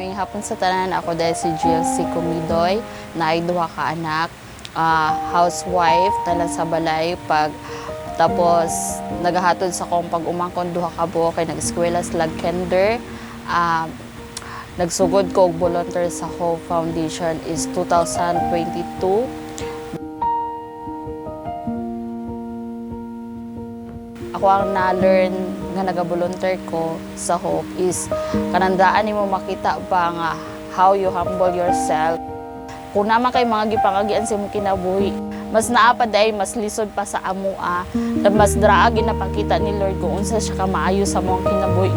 May hapon sa tanan, ako dahil si GLC Kumidoy, na ay duha ka anak, housewife, talang sa balay, tapos nagahatod sa kong pag-umangkon duha ka buok kay nag-eskwela sa Kinder. Nagsugod ko og volunteer sa Hope Foundation is 2022. Ako ang na-learn nga naga-volunteer ko sa Hope is kanandaan nimo makita ba nga how you humble yourself. Kung naman kay mga gipangagian sa imong kinabuhi, mas naapad ay mas lisod pa sa amua, mas draagi na pangkita ni Lord kung unsa siya ka maayo sa mong kinabuhi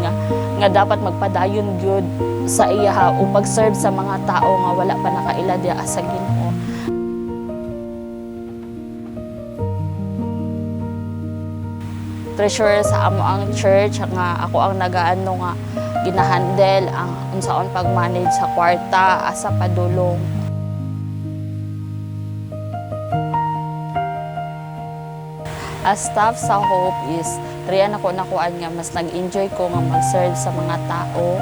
nga dapat magpadayon gyud sa iya o pag-serve sa mga tao nga wala pa nakaila diha sa Ginoo. Treasurer sa amo ang church nga ako ang nagaano nga ginahandle ang unsaon pag-manage sa kwarta asa padulong. As staff sa Hope is riyan ako nakuan nga mas nag-enjoy ko nga mag-serve sa mga tao.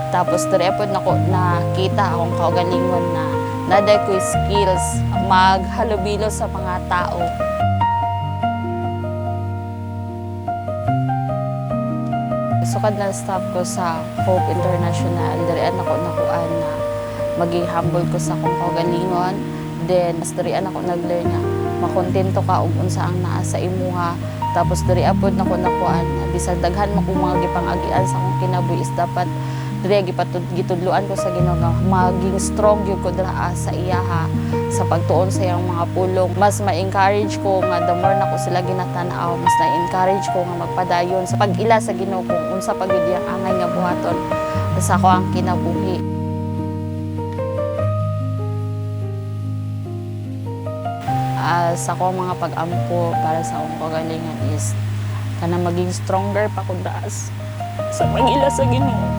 Tapos riyan po nakita akong kaugalingon na naday ko skills maghalubilo sa mga tao. Sukad na staff ko sa Hope International, dirian ako nakuan na maging humble ko sa akong kaugalingon. Then, mas dirian ako nag-learn na makontento ka og unsa ang naa sa imuha. Tapos dirian pod nako nakuan na bisan daghan mo kung mga gipangagian sa akong kinabuhi is dapat diriya gitudloan ko sa Ginoo nga maging strong gyud ko dira sa iyaha sa pagtuon sa iyang mga pulong. Mas ma-encourage ko nga the more nako sila ginatanaw, mas na-encourage ko nga magpadayon sa pag-ila sa Ginoo kung unsa pag gyud iyang angay nga buhaton sa ako ang kinabuhi. Sa ako mga pag-ampo para sa akong kagalingan is kanang maging stronger pa ko daas sa pag-ila sa Ginoo.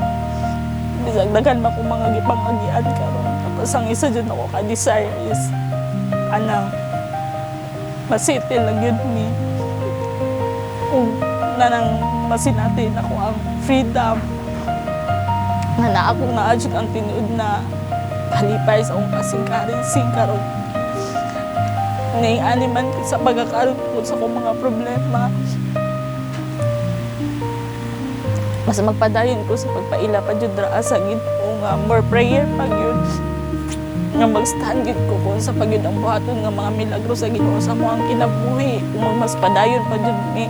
Bisag daghan ba kung mga gipangagian karon. Tapos ang isa dyan ako ka-desire is masitil lang yun mi. Kung nanang masinatin ako ang freedom na akong naadjud ang tinuod na halipay sa akong kasing-karing karon. Ngayon man sa pagkakaroon ko sa akong mga problema. Mas magpadayon ko sa pagpaila pa jud ra sa Ginoo nga more prayer pa gyud nga mag-stand gyud ko kung sa pagyud ang buhaton nga mga milagro sa Ginoo sa mo ang kinabuhi kung mas padayon pa jud mi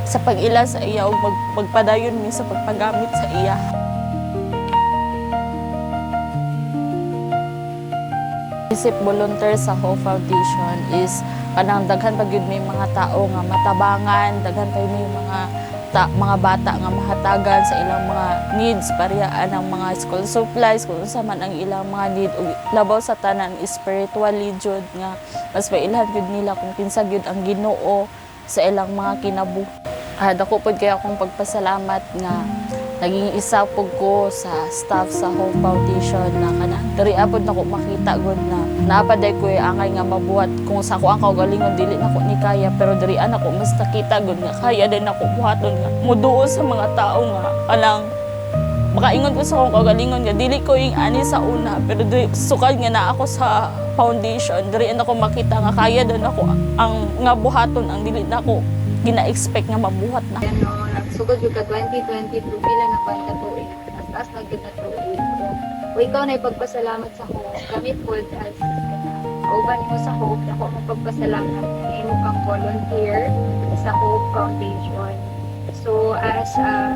sa pag-ila sa iya ug magpadayon mi sa pagpagamit sa iya. Isip volunteer sa Hope Foundation is kanang daghan pa gyud may mga tao nga matabangan, daghan pa may mga bata nga mahatagan sa ilang mga needs, pariyaan ng mga school supplies, kung sa man ang ilang mga need, ug labaw sa tanan spiritually jud nga mas mailhan gyud nila kung kinsa gyud ang Ginoo sa ilang mga kinabuhi. Dako pod kay akong pagpasalamat nga naging isa pod ko sa staff sa Hope Foundation na kana diri apod nako makita gud na naapaday ko angay nga mabuhat kung sa ako ang kaugalingon dili nako ni kaya pero diri ako mas nakita gud nga kaya din nako buhaton nga muduo sa mga tao nga kanang makaingon ko sa akong kaugalingon nga dili ko ing ani sa una pero diri sukad nga naa ako sa foundation diri ako makita nga kaya din ako ang nga buhaton ang dili nako gina-expect nga mabuhat na. Sugod yung ka 2022 bilang ang banta tuig. As nagkita na tuig. O ikaw na ipagpasalamat sa Hope. Kami po as kauban mo sa Hope. Ako ang pagpasalamat imo kang volunteer sa Hope Foundation. So as a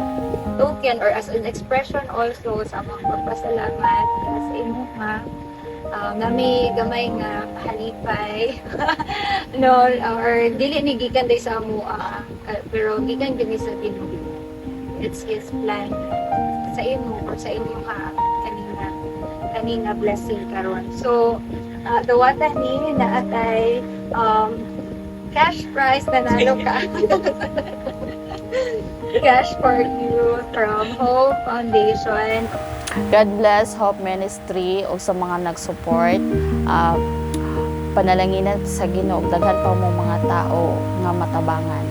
token or as an expression also sa mga pagpasalamat sa imo nga nami gamay nga halipay no or dili ni gikan day sa amo pero gikan gani sa Ginoo. It's His plan sa imo or sa inyo kanina blessing karon. So dawata ni naatay cash prize na nalo ka. Cash for you from Hope Foundation. God bless Hope Ministry o sa mga nag-support. Panalanginan sa Ginoo, daghan pa mo mga tao nga matabangan.